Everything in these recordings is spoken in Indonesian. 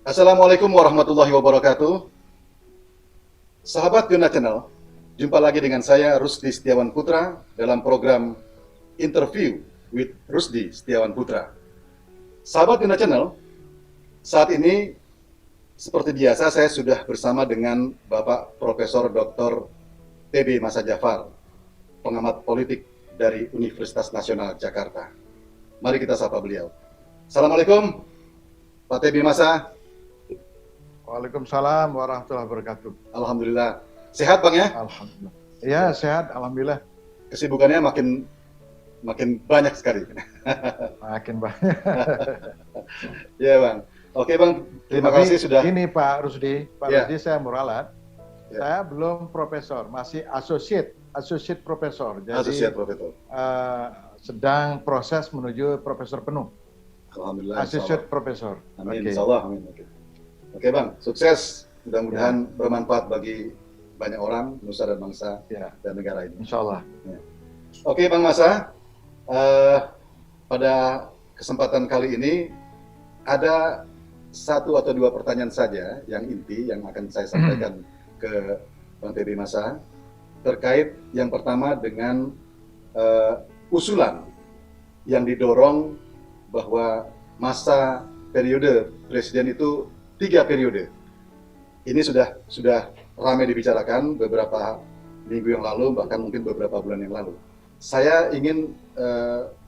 Assalamualaikum warahmatullahi wabarakatuh. Sahabat Yuna Channel, jumpa lagi dengan saya Rusdi Setiawan Putra dalam program Interview with Rusdi Setiawan Putra. Sahabat Yuna Channel, saat ini seperti biasa saya sudah bersama dengan Bapak Profesor Dr. TB Masa Jafar, pengamat politik dari Universitas Nasional Jakarta. Mari kita sapa beliau. Assalamualaikum, Pak TB Masa. Waalaikumsalam warahmatullahi wabarakatuh. Alhamdulillah. Sehat Bang ya? Alhamdulillah. Ya, sehat, alhamdulillah. Kesibukannya makin banyak sekali. Makin banyak. Ya Bang. Oke Bang, terima Tapi kasih sudah. ini Pak Rusdi, Ya. Rusdi saya meralat. Ya. Saya belum profesor, masih associate profesor. Jadi Associate Profesor. sedang proses menuju profesor penuh. Alhamdulillah. Associate profesor. Amin. Oke. Insyaallah. Amin. Oke Bang, sukses. Mudah-mudahan bermanfaat bagi banyak orang, nusa dan bangsa dan negara ini. Insyaallah. Ya. Oke Bang Masa, pada kesempatan kali ini ada satu atau dua pertanyaan saja yang inti yang akan saya sampaikan ke Bang TB Masa terkait yang pertama dengan usulan yang didorong bahwa masa periode presiden itu 3 periode. Ini sudah ramai dibicarakan beberapa minggu yang lalu, bahkan mungkin beberapa bulan yang lalu. Saya ingin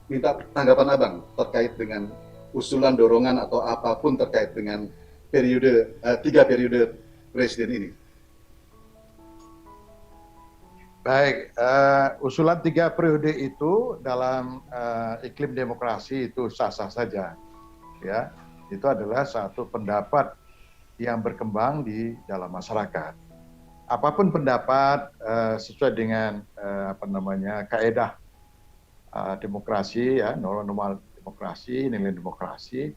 minta tanggapan Abang terkait dengan usulan dorongan atau apapun terkait dengan periode 3 periode presiden ini. Baik, usulan 3 periode itu dalam iklim demokrasi itu sah-sah saja, ya. Itu adalah satu pendapat yang berkembang di dalam masyarakat. Apapun pendapat sesuai dengan kaedah demokrasi, ya, norma demokrasi, nilai demokrasi,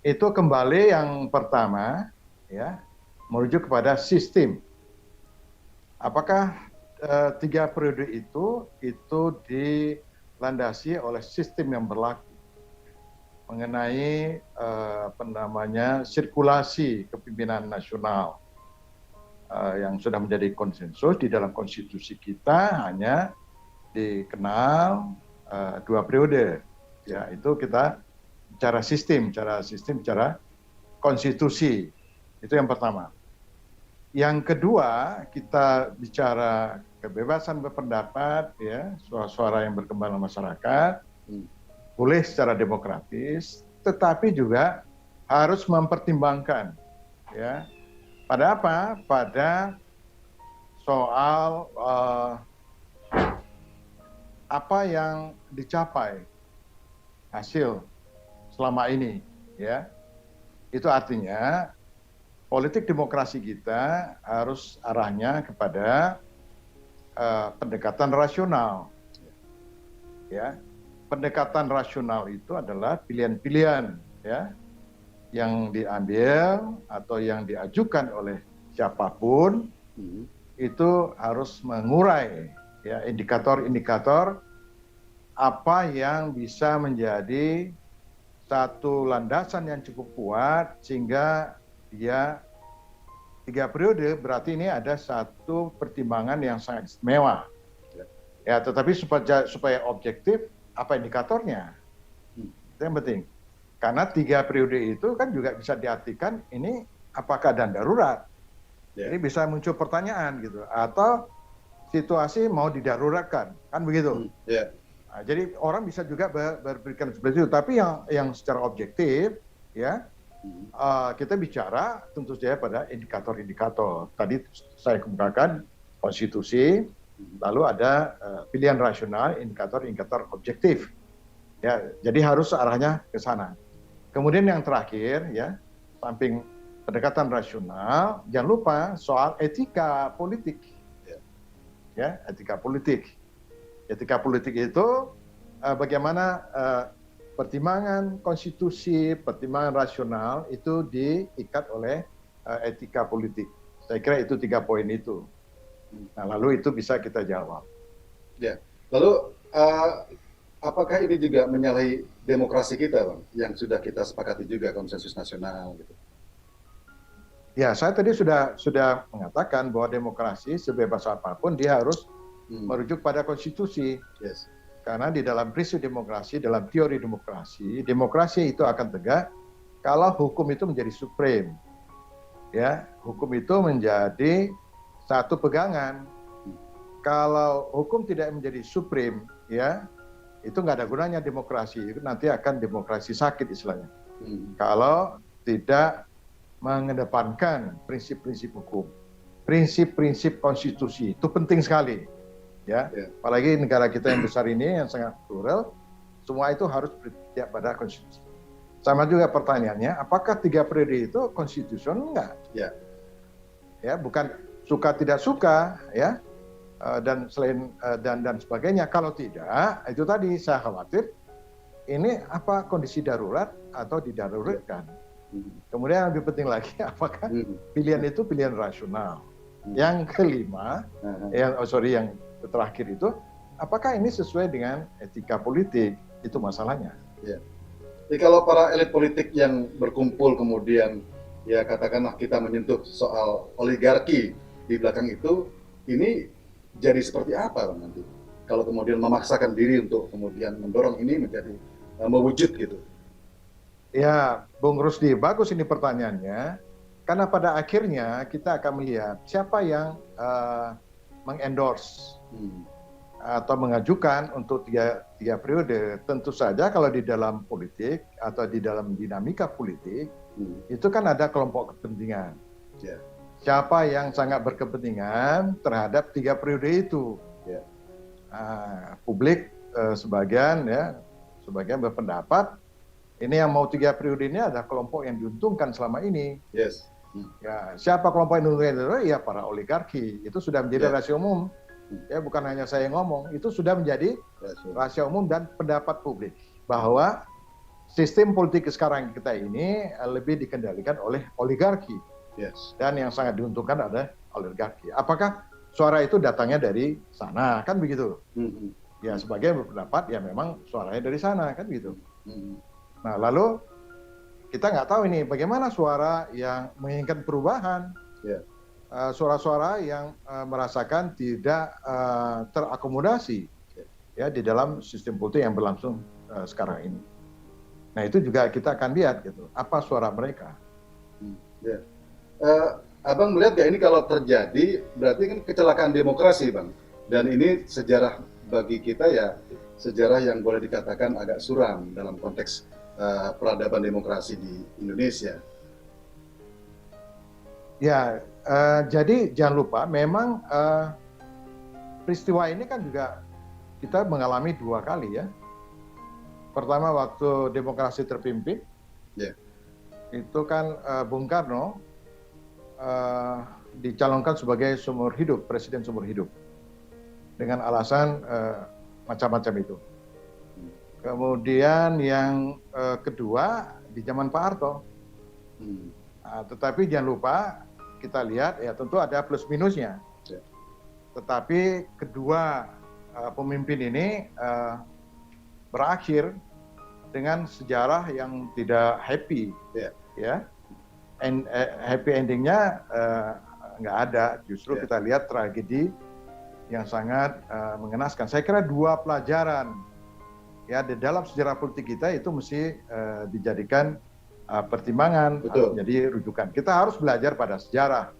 itu kembali yang pertama, ya, menuju kepada sistem. Apakah 3 periode itu dilandasi oleh sistem yang berlaku mengenai sirkulasi kepemimpinan nasional yang sudah menjadi konsensus di dalam konstitusi kita hanya dikenal 2 periode. Ya, itu kita bicara sistem, bicara konstitusi. Itu yang pertama. Yang kedua, kita bicara kebebasan berpendapat, ya, suara-suara yang berkembang dalam masyarakat, boleh secara demokratis, tetapi juga harus mempertimbangkan, ya, pada apa? Pada soal apa yang dicapai hasil selama ini, ya. Itu artinya politik demokrasi kita harus arahnya kepada pendekatan rasional, ya. Pendekatan rasional itu adalah pilihan-pilihan, ya, yang diambil atau yang diajukan oleh siapapun itu harus mengurai, ya, indikator-indikator apa yang bisa menjadi satu landasan yang cukup kuat sehingga dia 3 periode, berarti ini ada satu pertimbangan yang sangat istimewa. Ya, tetapi supaya objektif, apa indikatornya? Itu yang penting. Karena 3 periode itu kan juga bisa diartikan ini apakah keadaan darurat. Jadi bisa muncul pertanyaan gitu, atau situasi mau didaruratkan, kan begitu. Nah, jadi orang bisa juga berpikir seperti itu, tapi yang secara objektif, ya, kita bicara tentu saja pada indikator-indikator. Tadi saya kemukakan konstitusi, lalu ada pilihan rasional, indikator-indikator objektif. Ya, jadi harus arahnya ke sana. Kemudian yang terakhir, ya, samping pendekatan rasional, jangan lupa soal etika politik. Ya, etika politik. Etika politik itu bagaimana pertimbangan konstitusi, pertimbangan rasional itu diikat oleh etika politik. Saya kira itu 3 poin itu. Nah, lalu itu bisa kita jawab. Ya, lalu apakah ini juga menyalahi demokrasi kita, Bang, yang sudah kita sepakati juga konsensus nasional gitu? Ya, saya tadi sudah mengatakan bahwa demokrasi sebebas apapun dia harus merujuk pada konstitusi. Yes. Karena di dalam prinsip demokrasi, dalam teori demokrasi, demokrasi itu akan tegak kalau hukum itu menjadi supreme. Ya, hukum itu menjadi satu pegangan. Kalau hukum tidak menjadi supreme, ya, itu nggak ada gunanya demokrasi. Itu nanti akan demokrasi sakit istilahnya. Kalau tidak mengedepankan prinsip-prinsip hukum, prinsip-prinsip konstitusi itu penting sekali, ya. Apalagi negara kita yang besar ini yang sangat plural, semua itu harus berpihak pada konstitusi. Sama juga pertanyaannya, apakah 3 periode itu konstitusional enggak? Ya. Ya, bukan suka tidak suka, ya, dan selain dan sebagainya. Kalau tidak, itu tadi saya khawatir ini apa kondisi darurat atau didaruratkan. Kemudian yang lebih penting lagi, apakah pilihan itu pilihan rasional? Yang kelima, yang terakhir itu, apakah ini sesuai dengan etika politik? Itu masalahnya. Ya. Jadi kalau para elit politik yang berkumpul kemudian, ya katakanlah kita menyentuh soal oligarki di belakang itu, ini jadi seperti apa Bang nanti? Kalau kemudian memaksakan diri untuk kemudian mendorong ini menjadi mewujud gitu. Ya, Bung Rusdi, bagus ini pertanyaannya. Karena pada akhirnya kita akan melihat siapa yang mengendorse atau mengajukan untuk tiga periode. Tentu saja kalau di dalam politik atau di dalam dinamika politik, itu kan ada kelompok kepentingan. Yeah. Siapa yang sangat berkepentingan terhadap 3 periode itu? Yeah. Publik sebagian berpendapat ini yang mau 3 periode ini ada kelompok yang diuntungkan selama ini. Yes. Ya, siapa kelompok yang diuntungkan itu? Ya para oligarki. Itu sudah menjadi rahasia umum. Ya, bukan hanya saya yang ngomong, itu sudah menjadi rahasia umum dan pendapat publik bahwa sistem politik sekarang kita ini lebih dikendalikan oleh oligarki. Yes. Dan yang sangat diuntungkan adalah oligarki. Apakah suara itu datangnya dari sana? Kan begitu. Ya, sebagian berpendapat ya memang suaranya dari sana, kan begitu. Nah, lalu kita nggak tahu ini bagaimana suara yang menginginkan perubahan. Yeah. Suara-suara yang merasakan tidak terakomodasi ya di dalam sistem politik yang berlangsung sekarang ini. Nah, itu juga kita akan lihat gitu, apa suara mereka. Ya. Abang melihat gak ini kalau terjadi berarti kan kecelakaan demokrasi, Bang. Dan ini sejarah bagi kita ya, sejarah yang boleh dikatakan agak suram dalam konteks peradaban demokrasi di Indonesia. Ya, jadi jangan lupa memang peristiwa ini kan juga kita mengalami 2 kali ya. Pertama waktu demokrasi terpimpin, itu kan Bung Karno dicalonkan sebagai seumur hidup, presiden seumur hidup, dengan alasan macam-macam itu. Kemudian yang kedua di zaman Pak Harto. Tetapi jangan lupa kita lihat ya tentu ada plus minusnya. Tetapi kedua pemimpin ini berakhir dengan sejarah yang tidak happy, ya. Happy endingnya nggak ada. Justru kita lihat tragedi yang sangat mengenaskan. Saya kira 2 pelajaran ya di dalam sejarah politik kita itu mesti dijadikan pertimbangan atau menjadi rujukan. Kita harus belajar pada sejarah.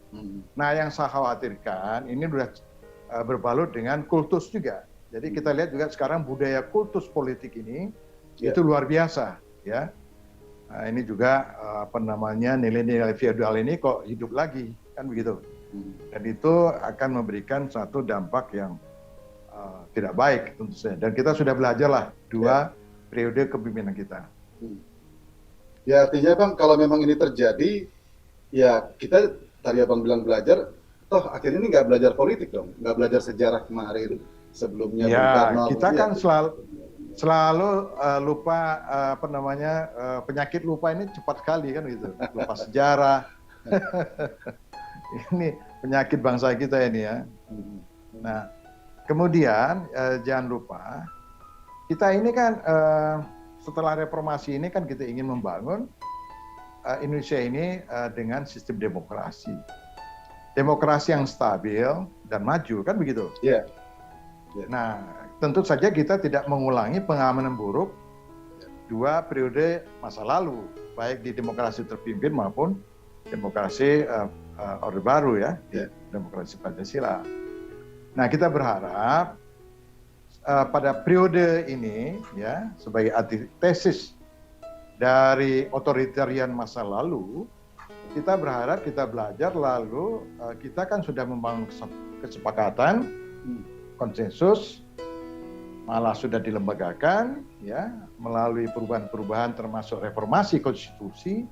Nah, yang saya khawatirkan ini sudah berbalut dengan kultus juga. Jadi kita lihat juga sekarang budaya kultus politik ini itu luar biasa, ya. Nah, ini juga nilai-nilai feodal ini kok hidup lagi, kan begitu. Dan itu akan memberikan satu dampak yang tidak baik tentu saja. Dan kita sudah belajarlah 2 periode kepemimpinan kita. Ya artinya Bang, kalau memang ini terjadi, ya kita tadi Abang bilang belajar, toh akhirnya ini nggak belajar politik dong, nggak belajar sejarah kemarin sebelumnya. Ya, kita kan selalu lupa penyakit lupa ini cepat sekali kan gitu, lupa sejarah. Ini penyakit bangsa kita ini ya. Nah, kemudian jangan lupa kita ini kan setelah reformasi ini kan kita ingin membangun Indonesia ini dengan sistem demokrasi. Demokrasi yang stabil dan maju, kan begitu? Iya. Nah, tentu saja kita tidak mengulangi pengalaman buruk 2 periode masa lalu, baik di demokrasi terpimpin maupun demokrasi Orde Baru ya, demokrasi Pancasila. Nah, kita berharap pada periode ini ya, sebagai antitesis dari otoritarian masa lalu, kita berharap kita belajar, lalu kita kan sudah membangun kesepakatan, konsensus, malah sudah dilembagakan ya melalui perubahan-perubahan termasuk reformasi konstitusi,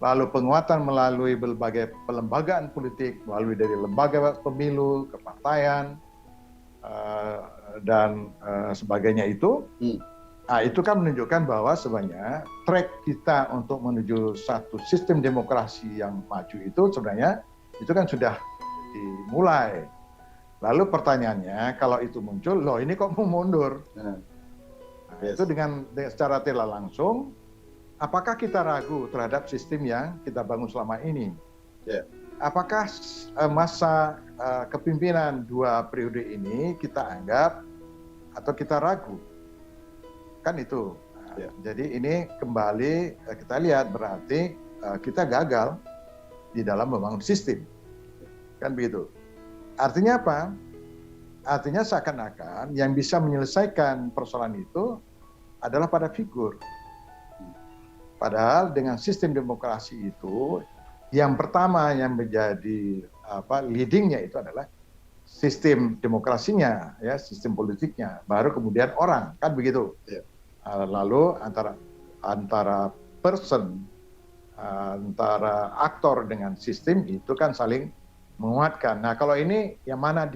lalu penguatan melalui berbagai pelembagaan politik, melalui dari lembaga pemilu, kepartaian, dan sebagainya itu. Nah, itu kan menunjukkan bahwa sebenarnya track kita untuk menuju satu sistem demokrasi yang maju itu sebenarnya itu kan sudah dimulai. Lalu pertanyaannya, kalau itu muncul, loh ini kok mau mundur? Nah, itu dengan secara tidak langsung, apakah kita ragu terhadap sistem yang kita bangun selama ini? Apakah masa kepemimpinan 2 periode ini kita anggap atau kita ragu? Kan itu. Nah, jadi ini kembali kita lihat berarti kita gagal di dalam membangun sistem. Kan begitu. Artinya apa? Artinya seakan-akan yang bisa menyelesaikan persoalan itu adalah pada figur. Padahal dengan sistem demokrasi itu, yang pertama yang menjadi leadingnya itu adalah sistem demokrasinya, ya, sistem politiknya, baru kemudian orang, kan begitu. Lalu antara person, antara aktor dengan sistem itu kan saling menguatkan. Nah, kalau ini yang mana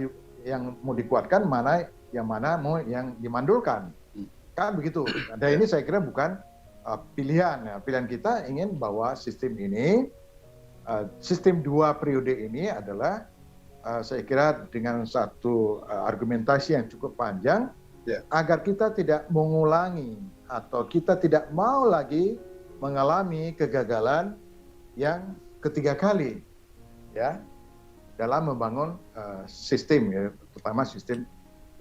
yang mau dikuatkan, mana mau yang dimandulkan, kan begitu. Dan ini saya kira bukan pilihan. Ya. Pilihan kita ingin bahwa sistem ini, sistem 2 periode ini adalah saya kira dengan satu argumentasi yang cukup panjang, agar kita tidak mengulangi atau kita tidak mau lagi mengalami kegagalan yang ketiga kali ya dalam membangun sistem, ya, terutama sistem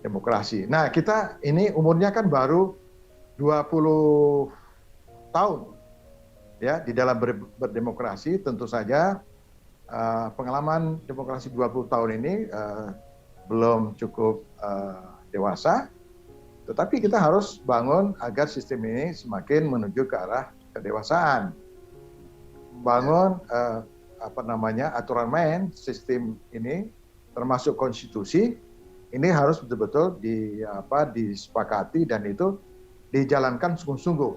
demokrasi. Nah, kita ini umurnya kan baru 20 tahun ya di dalam berdemokrasi. Tentu saja pengalaman demokrasi 20 tahun ini belum cukup dewasa, tetapi kita harus bangun agar sistem ini semakin menuju ke arah kedewasaan. Bangun aturan main sistem ini, termasuk konstitusi, ini harus betul-betul disepakati dan itu dijalankan sungguh-sungguh.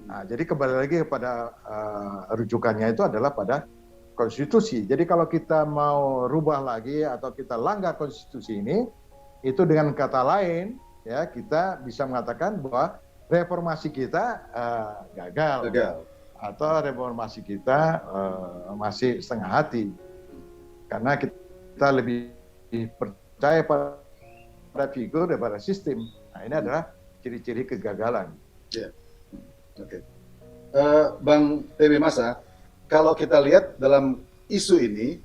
Nah, jadi kembali lagi kepada rujukannya itu adalah pada konstitusi. Jadi kalau kita mau rubah lagi atau kita langgar konstitusi ini, itu dengan kata lain, ya kita bisa mengatakan bahwa reformasi kita gagal atau reformasi kita masih setengah hati karena kita lebih percaya pada figur daripada sistem. Nah, ini adalah ciri-ciri kegagalan. Oke. Bang TB Masa, kalau kita lihat dalam isu ini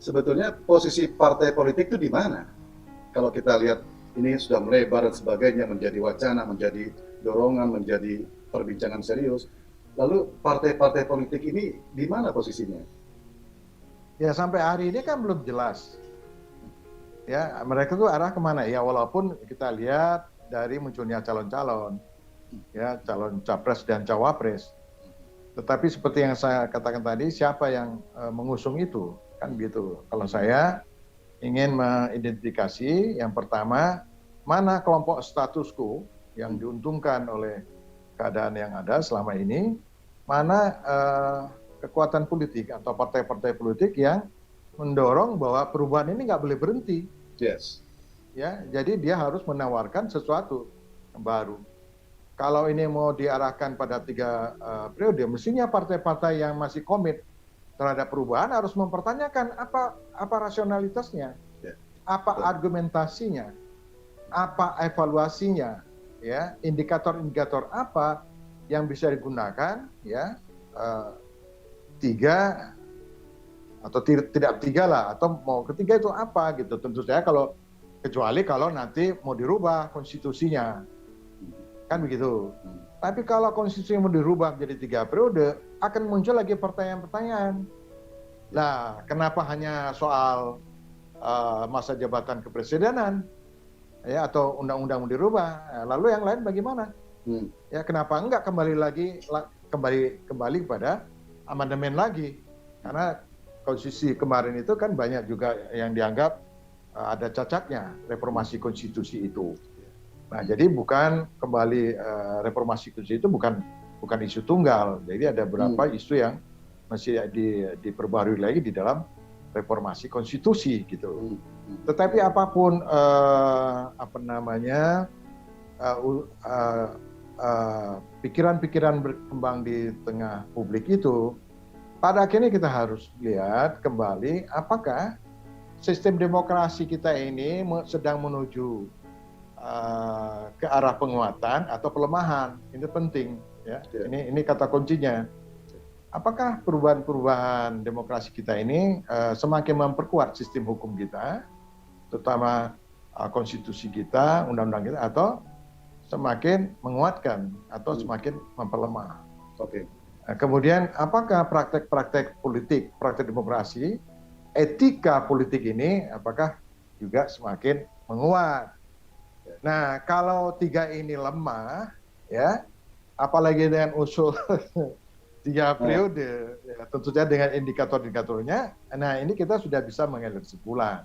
sebetulnya posisi partai politik itu di mana? Kalau kita lihat ini sudah melebar dan sebagainya, menjadi wacana, menjadi dorongan, menjadi perbincangan serius. Lalu partai-partai politik ini di mana posisinya? Ya sampai hari ini kan belum jelas. Ya mereka tuh arah kemana? Ya walaupun kita lihat dari munculnya calon-calon, ya calon capres dan cawapres. Tetapi seperti yang saya katakan tadi, siapa yang mengusung itu? Kan gitu. Kalau saya ingin mengidentifikasi yang pertama, mana kelompok status quo yang diuntungkan oleh keadaan yang ada selama ini, mana kekuatan politik atau partai-partai politik yang mendorong bahwa perubahan ini nggak boleh berhenti. Ya, jadi dia harus menawarkan sesuatu yang baru. Kalau ini mau diarahkan pada 3 periode, mestinya partai-partai yang masih komit terhadap perubahan harus mempertanyakan apa rasionalitasnya, apa argumentasinya, apa evaluasinya, ya indikator-indikator apa yang bisa digunakan, ya tiga atau tidak tiga lah, atau mau ketiga itu apa gitu. Tentu saja kecuali kalau nanti mau dirubah konstitusinya, kan begitu. Tapi kalau konstitusi mau dirubah menjadi 3 periode, akan muncul lagi pertanyaan-pertanyaan. Nah, kenapa hanya soal masa jabatan kepresidenan, ya, atau undang-undang mau dirubah? Lalu yang lain bagaimana? Ya, kenapa enggak kembali pada amandemen lagi? Karena konstitusi kemarin itu kan banyak juga yang dianggap ada cacatnya reformasi konstitusi itu. Nah, jadi bukan kembali reformasi konstitusi itu bukan isu tunggal. Jadi ada beberapa isu yang masih diperbarui lagi di dalam reformasi konstitusi gitu. Tetapi apapun pikiran-pikiran berkembang di tengah publik itu, pada akhirnya kita harus lihat kembali apakah sistem demokrasi kita ini sedang menuju ke arah penguatan atau pelemahan. Ini penting, ya. Ini kata kuncinya. Apakah perubahan-perubahan demokrasi kita ini semakin memperkuat sistem hukum kita, terutama konstitusi kita, undang-undang kita, atau semakin menguatkan atau semakin memperlemah? Oke. Nah, kemudian apakah praktek-praktek politik, praktek demokrasi, etika politik ini apakah juga semakin menguat? Nah, kalau 3 ini lemah, ya, apalagi dengan usul 3 periode, ya, tentu saja dengan indikator-indikatornya, nah ini kita sudah bisa mengambil kesimpulan.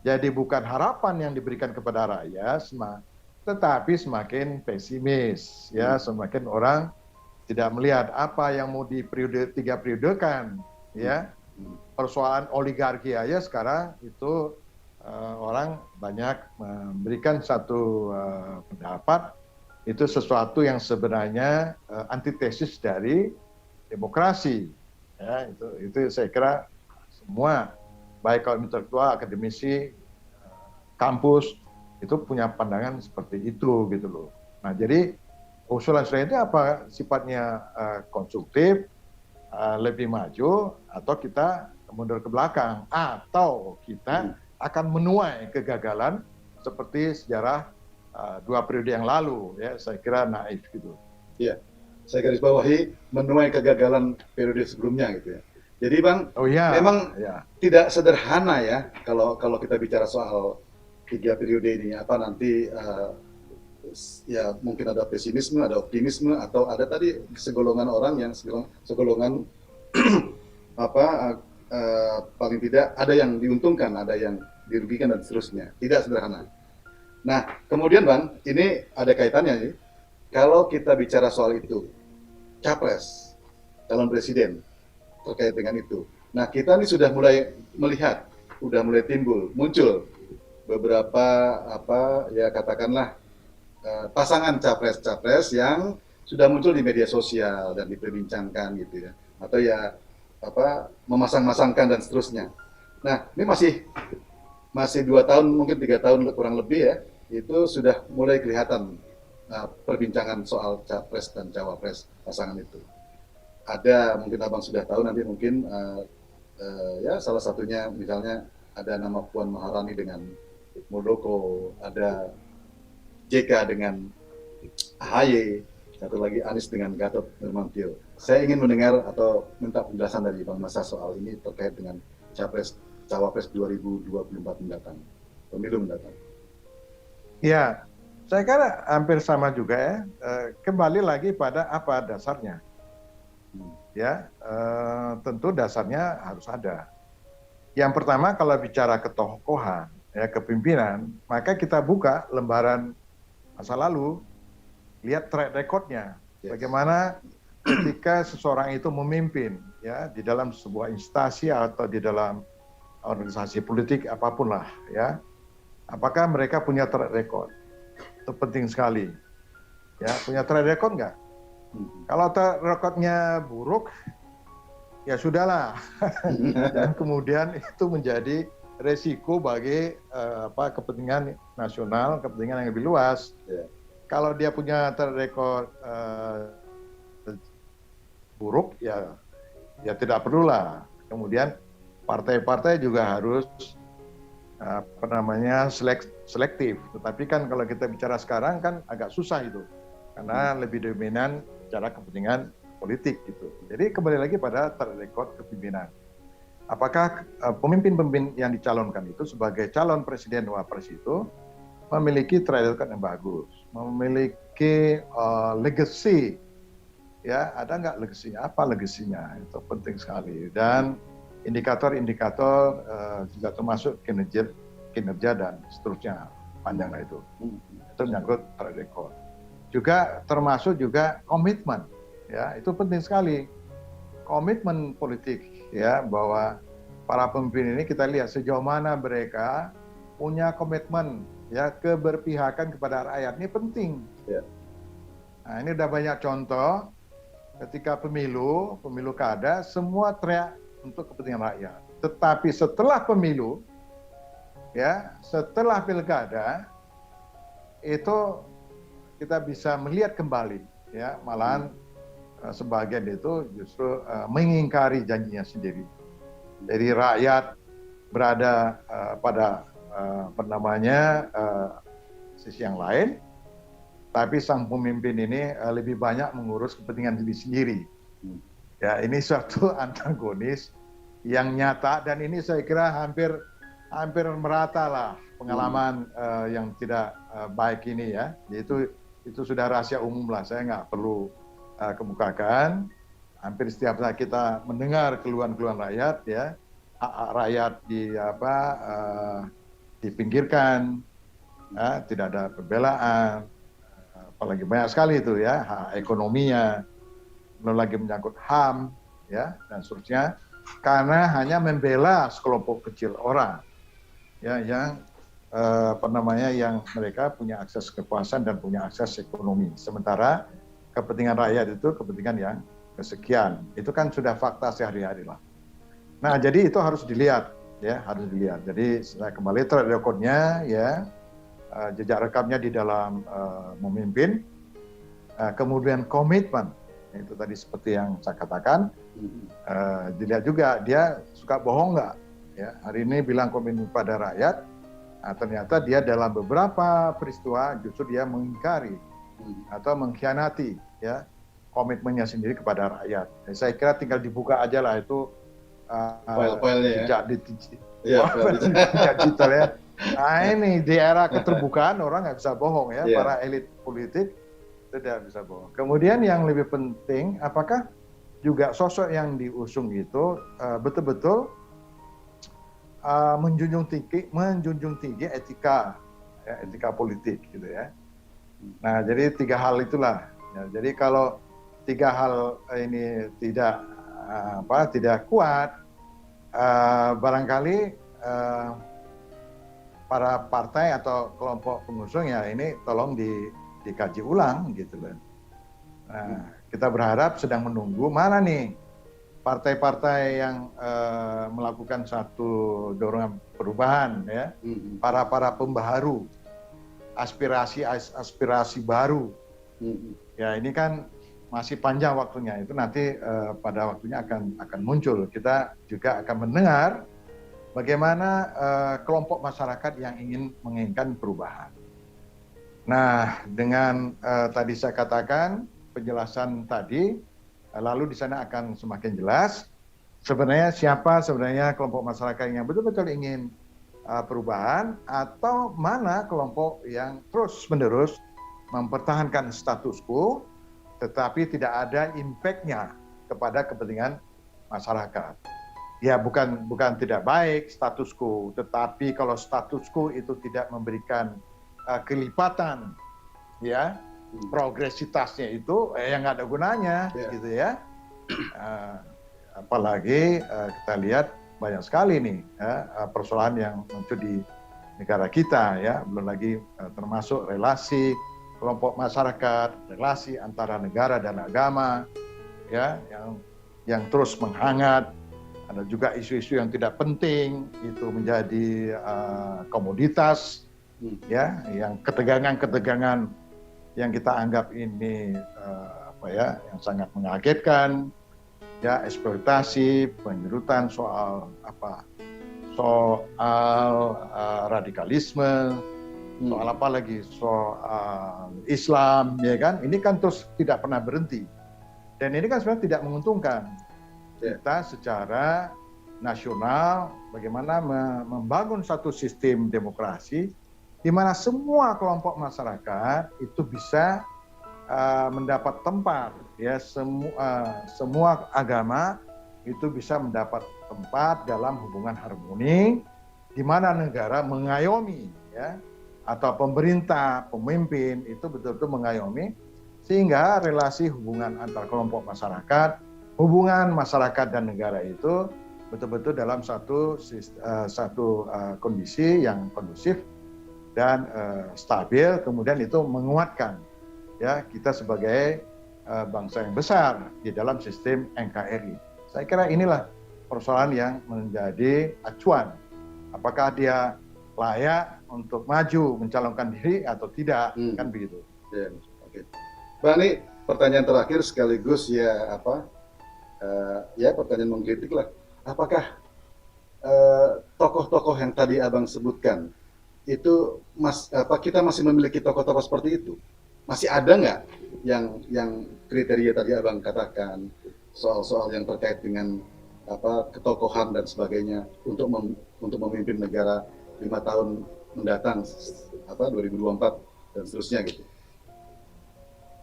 Jadi bukan harapan yang diberikan kepada rakyat, tetapi semakin pesimis, ya, semakin orang tidak melihat apa yang mau di 3 periodekan, ya. Persoalan oligarki aja sekarang itu orang banyak memberikan satu pendapat itu sesuatu yang sebenarnya antitesis dari demokrasi, ya. Itu saya kira semua, baik kalau intelektual, akademisi, kampus, itu punya pandangan seperti itu gitu loh. Nah, jadi usulan saya itu apa sifatnya konstruktif, lebih maju, atau kita mundur ke belakang, atau kita akan menuai kegagalan seperti sejarah 2 periode yang lalu, ya. Saya kira naif gitu. Iya, saya garis bawahi menuai kegagalan periode sebelumnya gitu ya. Jadi Bang, memang tidak sederhana ya kalau kita bicara soal 3 periode ini, apa nanti ya mungkin ada pesimisme, ada optimisme, atau ada tadi segolongan orang yang segolongan paling tidak ada yang diuntungkan, ada yang dirugikan dan seterusnya. Tidak sederhana. Nah, kemudian Bang, ini ada kaitannya nih. Kalau kita bicara soal itu, capres, calon presiden, terkait dengan itu. Nah, kita ini sudah mulai melihat, sudah mulai muncul beberapa katakanlah pasangan capres-capres yang sudah muncul di media sosial dan diperbincangkan gitu ya, atau ya memasang-masangkan dan seterusnya. Nah, ini masih 2 tahun, mungkin 3 tahun kurang lebih ya, itu sudah mulai kelihatan perbincangan soal capres dan cawapres pasangan itu. Ada, mungkin Abang sudah tahu, nanti mungkin ya salah satunya misalnya ada nama Puan Maharani dengan Muldoko, ada JK dengan AHY, satu lagi Anies dengan Gatot Nurmantio. Saya ingin mendengar atau minta penjelasan dari Bang Masa soal ini terkait dengan cawapres 2024 mendatang, pemilu mendatang. Ya, saya kira hampir sama juga ya. Kembali lagi pada apa dasarnya. Ya, tentu dasarnya harus ada. Yang pertama, kalau bicara ketokohan, ya, kepimpinan, maka kita buka lembaran masa lalu, lihat track recordnya, bagaimana ketika seseorang itu memimpin, ya, di dalam sebuah instansi atau di dalam organisasi politik apapun lah, ya, apakah mereka punya track record? Itu penting sekali, ya, punya track record nggak? Kalau track recordnya buruk, ya sudahlah, dan kemudian itu menjadi resiko bagi kepentingan nasional, kepentingan yang lebih luas. Kalau dia punya track record buruk, ya ya tidak perlulah. Kemudian partai-partai juga harus apa namanya selektif. Tetapi kan kalau kita bicara sekarang kan agak susah itu, karena lebih dominan bicara kepentingan politik gitu. Jadi kembali lagi pada track record kepemimpinan. Apakah pemimpin-pemimpin yang dicalonkan itu sebagai calon presiden wapres itu memiliki track record yang bagus, memiliki legacy, ya ada nggak legasinya? Apa legasinya? Itu penting sekali. Dan indikator-indikator juga termasuk kinerja dan seterusnya, panjang lah itu. Itu menyangkut track record. Juga termasuk juga komitmen, ya itu penting sekali. Komitmen politik, ya bahwa para pemimpin ini kita lihat sejauh mana mereka punya komitmen, ya keberpihakan kepada rakyat ini penting. Ya. Nah ini udah banyak contoh ketika pemilu kada semua teriak untuk kepentingan rakyat. Tetapi setelah pemilu, ya setelah pilkada itu kita bisa melihat kembali, ya malahan sebagian itu justru mengingkari janjinya sendiri. Jadi rakyat berada pada sisi yang lain, tapi sang pemimpin ini lebih banyak mengurus kepentingan diri sendiri. Ya ini suatu antagonis yang nyata, dan ini saya kira hampir merata lah pengalaman yang tidak baik ini ya. Itu sudah rahasia umum lah, saya nggak perlu kemukakan. Hampir setiap saat kita mendengar keluhan-keluhan rakyat, ya hak rakyat dipinggirkan, ya, tidak ada pembelaan, apalagi banyak sekali itu ya hak ekonominya, belum lagi menyangkut HAM, ya dan seterusnya, karena hanya membela sekelompok kecil orang, ya yang yang mereka punya akses kekuasaan dan punya akses ekonomi, sementara kepentingan rakyat itu kepentingan yang kesekian. Itu kan sudah fakta sehari-hari lah. Nah, jadi itu harus dilihat, ya harus dilihat. Jadi saya kembali track record-nya, ya jejak rekamnya di dalam memimpin, kemudian komitmen, itu tadi seperti yang saya katakan, dilihat juga dia suka bohong nggak. Ya, hari ini bilang komitmen pada rakyat, ternyata dia dalam beberapa peristiwa justru dia mengingkari atau mengkhianati, ya komitmennya sendiri kepada rakyat. Jadi saya kira tinggal dibuka aja lah itu file-filenya ya. Digital ya. Nah ini di era keterbukaan orang nggak bisa bohong ya, para elit politik tidak bisa bohong. Kemudian yang lebih penting, apakah juga sosok yang diusung itu betul-betul menjunjung tinggi etika, ya, etika politik gitu ya. Nah jadi 3 hal itulah. Ya, jadi kalau 3 hal ini tidak kuat, barangkali para partai atau kelompok pengusung ya ini tolong dikaji ulang gitu loh. Nah, kita berharap sedang menunggu mana nih partai-partai yang melakukan satu dorongan perubahan, ya, para pembaharu, aspirasi baru. Ya ini kan masih panjang waktunya, itu nanti pada waktunya akan muncul. Kita juga akan mendengar bagaimana kelompok masyarakat yang ingin menginginkan perubahan. Nah, dengan tadi saya katakan penjelasan tadi, lalu di sana akan semakin jelas sebenarnya siapa sebenarnya kelompok masyarakat yang betul-betul ingin perubahan, atau mana kelompok yang terus-menerus mempertahankan status quo tetapi tidak ada impact-nya kepada kepentingan masyarakat. Ya bukan tidak baik status quo, tetapi kalau status quo itu tidak memberikan kelipatan, ya progresitasnya itu yang nggak ada gunanya, gitu ya. Apalagi kita lihat banyak sekali nih persoalan yang muncul di negara kita, ya belum lagi termasuk relasi kelompok masyarakat, relasi antara negara dan agama, ya yang terus menghangat. Ada juga isu-isu yang tidak penting itu menjadi komoditas, ya yang ketegangan yang kita anggap ini yang sangat mengagetkan, ya eksploitasi, penyerutan soal apa, soal radikalisme, soal apa lagi, soal Islam, ya kan? Ini kan terus tidak pernah berhenti. Dan ini kan sebenarnya tidak menguntungkan kita secara nasional. Bagaimana membangun satu sistem demokrasi di mana semua kelompok masyarakat itu bisa mendapat tempat, ya, semua agama itu bisa mendapat tempat dalam hubungan harmoni, di mana negara mengayomi, ya, atau pemerintah, pemimpin itu betul-betul mengayomi, sehingga relasi hubungan antar kelompok masyarakat, hubungan masyarakat dan negara itu betul-betul dalam satu kondisi yang kondusif dan stabil, kemudian itu menguatkan, ya, kita sebagai bangsa yang besar di dalam sistem NKRI. Saya kira inilah persoalan yang menjadi acuan. Apakah dia layak untuk maju mencalonkan diri atau tidak, kan begitu. Ya, oke. Bang, ini pertanyaan terakhir sekaligus ya ya pertanyaan mengkritik lah. Apakah tokoh-tokoh yang tadi abang sebutkan itu kita masih memiliki tokoh-tokoh seperti itu? Masih ada nggak yang kriteria tadi abang katakan, soal-soal yang terkait dengan ketokohan dan sebagainya untuk memimpin negara 5 tahun mendatang, 2024 dan seterusnya gitu?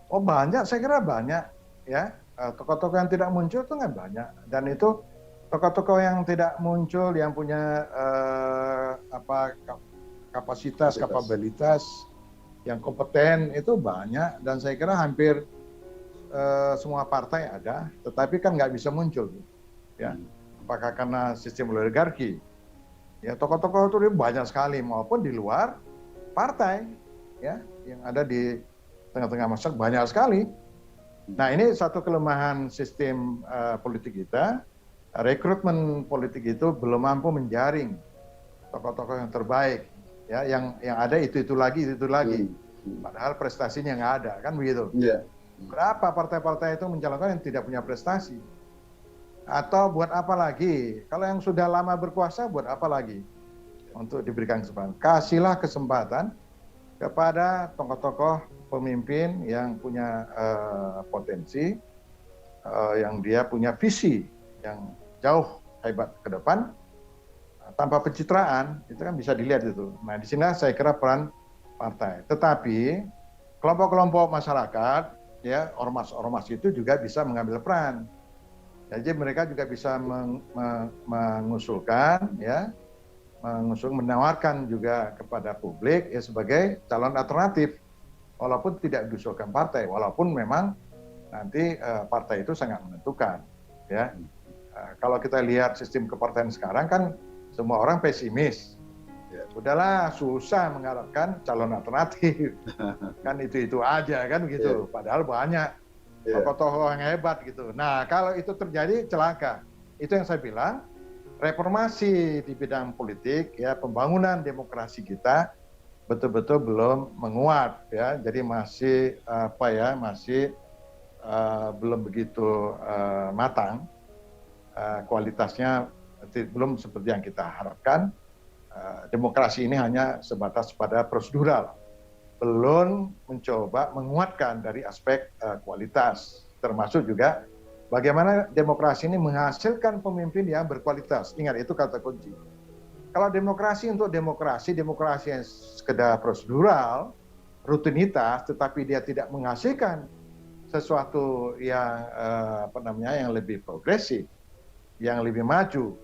Oh banyak, saya kira banyak, ya. Tokoh-tokoh yang tidak muncul itu nggak banyak, dan itu tokoh-tokoh yang tidak muncul yang punya kapasitas, kapabilitas yang kompeten itu banyak, dan saya kira hampir semua partai ada, tetapi kan nggak bisa muncul, ya. Apakah karena sistem oligarki? Ya, tokoh-tokoh itu banyak sekali, maupun di luar partai, ya, yang ada di tengah-tengah masyarakat banyak sekali. Nah, ini satu kelemahan sistem politik kita. Rekrutmen politik itu belum mampu menjaring tokoh-tokoh yang terbaik, ya, yang ada itu lagi. Padahal prestasinya nggak ada, kan begitu. Berapa partai-partai itu mencalonkan yang tidak punya prestasi? Atau buat apa lagi? Kalau yang sudah lama berkuasa, buat apa lagi untuk diberikan kesempatan? Kasihlah kesempatan kepada tokoh-tokoh pemimpin yang punya potensi, yang dia punya visi yang jauh hebat ke depan, tanpa pencitraan, itu kan bisa dilihat itu. Nah, di sini saya kira peran partai. Tetapi kelompok-kelompok masyarakat, ya, ormas-ormas itu juga bisa mengambil peran. Jadi mereka juga bisa mengusulkan, ya, menawarkan juga kepada publik, ya, sebagai calon alternatif, walaupun tidak diusulkan partai, walaupun memang nanti partai itu sangat menentukan, ya. Kalau kita lihat sistem kepartaian sekarang kan semua orang pesimis, ya, udahlah susah mengharapkan calon alternatif, kan itu aja kan gitu, padahal banyak tokoh-tokoh yang hebat gitu. Nah, kalau itu terjadi celaka. Itu yang saya bilang, reformasi di bidang politik, ya, pembangunan demokrasi kita betul-betul belum menguat, ya. Jadi masih belum begitu matang, kualitasnya belum seperti yang kita harapkan. Demokrasi ini hanya sebatas pada prosedural, belum mencoba menguatkan dari aspek kualitas, termasuk juga bagaimana demokrasi ini menghasilkan pemimpin yang berkualitas. Ingat, itu kata kunci. Kalau demokrasi untuk demokrasi yang sekedar prosedural, rutinitas, tetapi dia tidak menghasilkan sesuatu yang yang lebih progresif, yang lebih maju,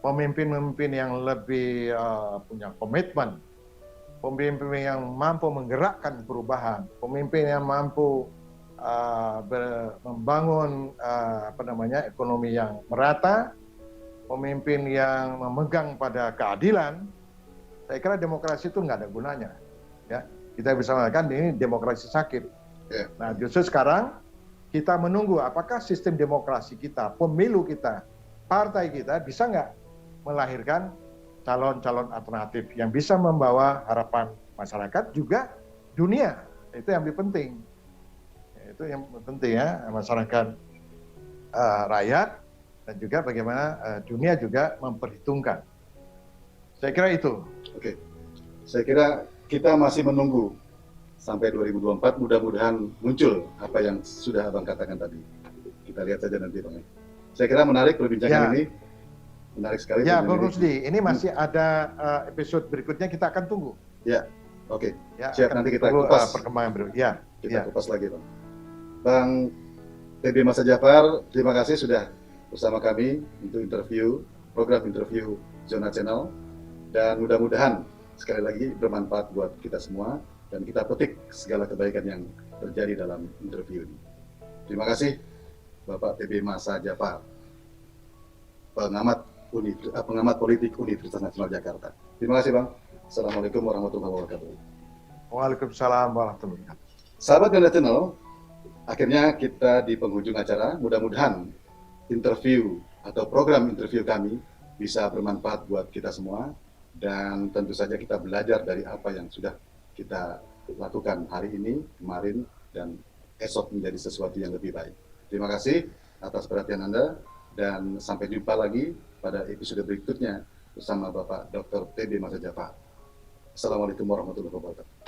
pemimpin-pemimpin yang lebih punya komitmen, pemimpin yang mampu menggerakkan perubahan, pemimpin yang mampu membangun ekonomi yang merata, pemimpin yang memegang pada keadilan. Saya kira demokrasi itu nggak ada gunanya, ya. Kita bisa mengatakan ini demokrasi sakit. Nah, justru sekarang kita menunggu apakah sistem demokrasi kita, pemilu kita, partai kita bisa nggak melahirkan calon-calon alternatif yang bisa membawa harapan masyarakat juga dunia. Itu yang lebih penting. Itu yang penting, ya, masyarakat rakyat dan juga bagaimana dunia juga memperhitungkan. Saya kira itu. Oke, saya kira kita masih menunggu sampai 2024, mudah-mudahan muncul apa yang sudah Abang katakan tadi. Kita lihat saja nanti Bang. Saya kira menarik perbincangan ini, menarik sekali. Ya, Bung Rusdi, ini masih ada episode berikutnya, kita akan tunggu. Ya, oke. Ya, Siap, nanti kita kupas perkembangan berikutnya. Kita kupas lagi Bang. Bang TB Masa Jafar, terima kasih sudah bersama kami untuk program interview Zona Channel, dan mudah-mudahan sekali lagi bermanfaat buat kita semua dan kita petik segala kebaikan yang terjadi dalam interview ini. Terima kasih Bapak TB Masa Jafar, pengamat politik Universitas Nasional Jakarta. Terima kasih Bang. Assalamualaikum warahmatullahi wabarakatuh. Waalaikumsalam warahmatullahi wabarakatuh. Sahabat Zona Channel, akhirnya kita di penghujung acara. Mudah-mudahan interview atau program interview kami bisa bermanfaat buat kita semua, dan tentu saja kita belajar dari apa yang sudah kita lakukan hari ini, kemarin, dan esok menjadi sesuatu yang lebih baik. Terima kasih atas perhatian Anda, dan sampai jumpa lagi pada episode berikutnya bersama Bapak Dr. TB Masa Jafar. Assalamualaikum warahmatullahi wabarakatuh.